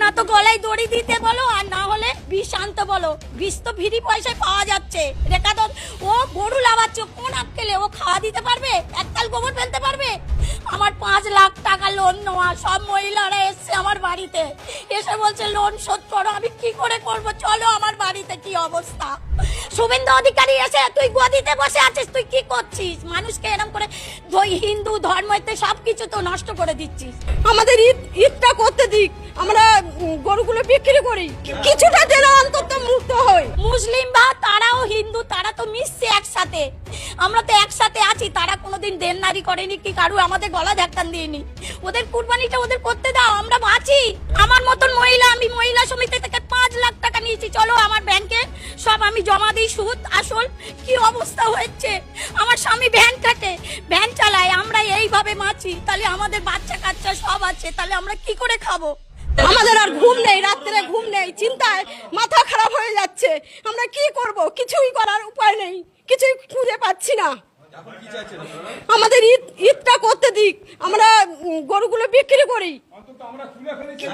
না তো গলায় দড়ি দিতে বলো, আর না হলে বিষ আনতে বলো। বিষ তো ফ্রি পয়সায় পাওয়া যাচ্ছে। রেখা তো ও গরু লাগাচ্ছে, কোন আক্কেলে ও খাওয়া দিতে পারবে? এককাল গোবর ফেলতে পারবে? আমার 5 লাখ টাকা লোন নেওয়া, সব মহিলারা এসছে আমার বাড়িতে, এসে বলছে লোন শোধ করো। আমি কি করে করব? চলো আমার বাড়িতে কি অবস্থা। শুভেন্দু অধিকারী এসে, তুই গদিতে বসে আছিস, তুই কি করছিস? মানুষকে এরকম করে হিন্দু ধর্মতে সবকিছু তো নষ্ট করে দিচ্ছিস। আমাদের ঈদটা করতে দিক, আমরা গরুগুলো বিক্রি করি, কিছুটা যেন অন্তত মুক্ত হই। মুসলিম বা তারাও হিন্দু, তারা তো মিশছে একসাথে, আমরা তো একসাথে আছি। তারা কোনোদিন দেনদারি করেনি কি কারু আমাদের গলা ধাক্কান দিইনি। ওদের কুরবানিটা ওদের করতে দাও, আমরা বাঁচি। আমার মতন মহিলা, আমি মহিলা সমিতি থেকে 5 লাখ টাকা নিয়েছি, চলো আমার ব্যাংকে সব আমি জমা দিই, সুদ আসল। কি অবস্থা হয়েছে, আমার স্বামী ভ্যান কাটে, ভ্যান চালায়, আমরা এইভাবে বাঁচি। তাহলে আমাদের বাচ্চা কাচ্চা সব আছে, তাহলে আমরা কি করে খাবো? আমাদের আর ঘুম নেই, রাত্রে ঘুম নেই, চিন্তায় মাথা খারাপ হয়ে যাচ্ছে। আমরা কি করব? কিছুই করার উপায় নেই, কিছুই খুঁজে পাচ্ছি না। আমাদের ঈদটা করতে দিক, আমরা গরুগুলো বিক্রি করি,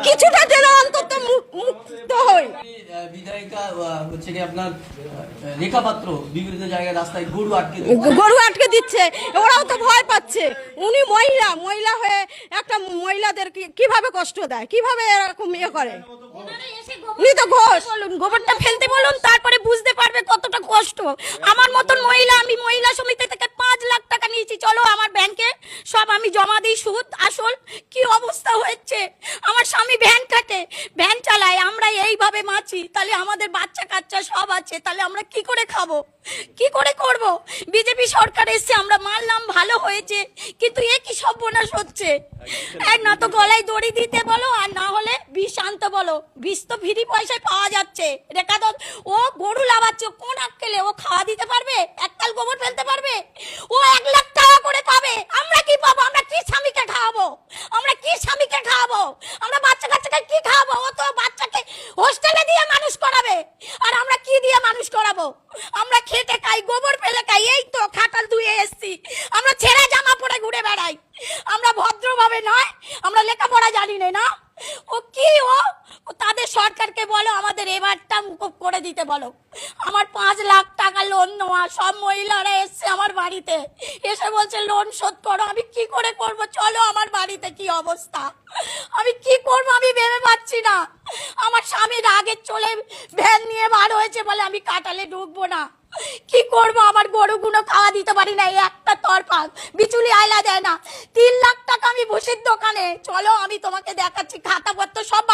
কিছুটা যেন অন্তত মুক্ত হই। বিধায়িকা হচ্ছে কি আপনার রেখা পাত্র বিভিন্ন জায়গায় রাস্তায় গরু আটকে দিচ্ছে, ওরাও তো ভয় পাচ্ছে। উনি মহিলা হয়ে একটা মহিলাদের কিভাবে কষ্ট দেয়, কিভাবে এরকম ইয়ে করে। উনি তো ঘোষ, গোবরটা ফেলতে বলুন, তারপরে বুঝতে পারবে কতটা কষ্ট। আমার মতন মহিলা, আমি মহিলা সমিতি থেকে 5 লাখ টাকা নিয়েছি, চলো আমার ব্যাংকে সব আমি জমা দিই, সুদ আসল। কি অবস্থা হয়েছে, আমার স্বামী ভ্যান কাটে, ভ্যান চালায়, আমরা এইভাবে বাঁচি। তাহলে আমাদের বাচ্চা কাচ্চা সব আছে, তাহলে আমরা কি করে খাবো, কি করে করব? বিজেপি সরকার এসছে, আমরা মানলাম ভালো হয়েছে, কিন্তু এ কি সর্বনাশ হচ্ছে। না তো গলায় দড়ি দিতে বলো, আর না হলে বিষ আনতে বলো। বিষ তো ফ্রি পয়সায় পাওয়া যাচ্ছে। রেখা তো ও গরু লাগাচ্ছে, কোন আক্কেলে ও খাওয়া দিতে পারবে? এককাল গোবর ফেলতে পারবে? ও 1 লাখ টাকা করে পাবে, আমরা কি পাবো? আমরা কি স্বামীকে খাওয়াবো? আমরা কি স্বামীকে খাওয়াবো? আমরা বাচ্চা কাচ্চাকে কি খাওয়াবো? ও তো বাচ্চাকে হোস্টেলে দিয়ে মানুষ করাবে, আর আমরা কি দিয়ে মানুষ করাবো? আমরা খেটে খাই, গোবর ফেলে খাই, এই তো খাটাল ধুয়ে এসছি। আমরা ছেঁড়া জামা পরে ঘুরে বেড়াই, আমরা ভদ্রভাবে নয়, আমরা লেখাপড়া জানি না। ও কি ও তাদের সরকারকে বলো আমাদের এবারটা মুকুব করে দিতে বলো। আমার 5 লাখ টাকা লোন নেওয়া, সব মহিলারা এসছে আমার বাড়িতে, এসে বলছে লোন শোধ করো। আমি কি করে করব? চলো আমার বাড়িতে কি অবস্থা, আমি কি করব আমি ভেবে পাচ্ছি না। আমার স্বামীর আগে চলে ভ্যান নিয়ে বার হয়েছে বলে আমি কাটালে ঢুকবো না। কি করব? আমার গরুগুলো খাওয়া দিতে পারি না, একটা তরফা বিচুলি আয়লা দেয় না। 3 লাখ টাকা আমি ভুসির দোকানে, চলো আমি তোমাকে দেখাচ্ছি খাতাপত্র সব।